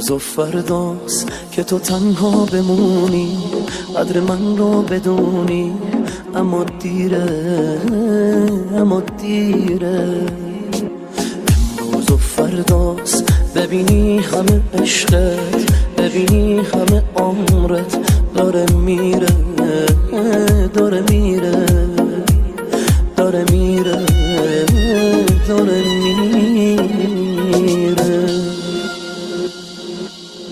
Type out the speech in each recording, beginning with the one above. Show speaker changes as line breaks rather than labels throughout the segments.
امروز و فرداست که تو تنها بمونی، قدر من رو بدونی، اما دیره، اما دیره. امروز و فرداست ببینی همه عشقت، ببینی همه عمرت داره میره، داره میره، داره میره، داره میره.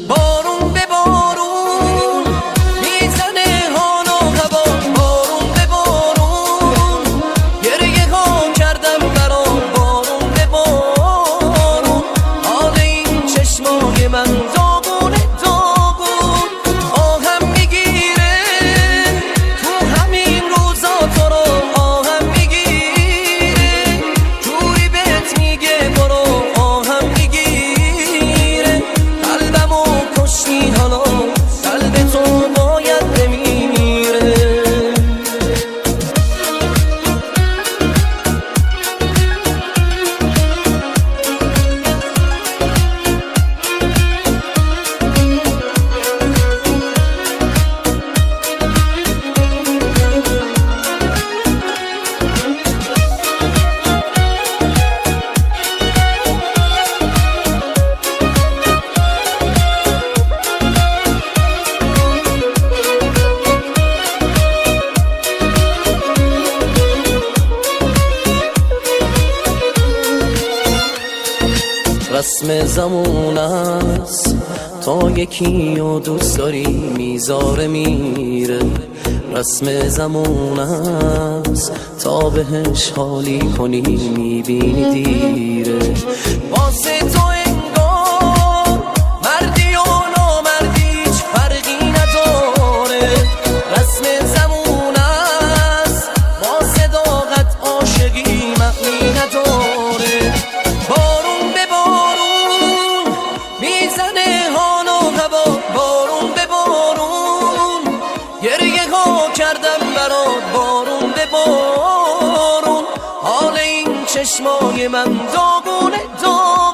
بارون به بارون میزنه حال و هوا، بارون به بارون گریه ها کردم برات، بارون به بارون حال این چشمای من داغونه داغون، آهم میگیره تو همین روزا تو رو، آهم میگیره جوری بهت میگه برو، آهم میگیره قلبمو کشتی حالا، قلب تو باید بمیره.
رسم زمون است تا یکی رو دوست داری میذاره میره، رسم زمون است تا بهش حالی کنی میبینی دیره.
واسه تو انگار مردی و نامردی هیچ فرقی نداره، رسم زمون است با صداقت عاشقی معنی نداره. بارون به بارون میزنه حال و هوا، بارون به بارون گریه ها کردم برات، بارون به بارون حال این چشمای من داغونه داغون.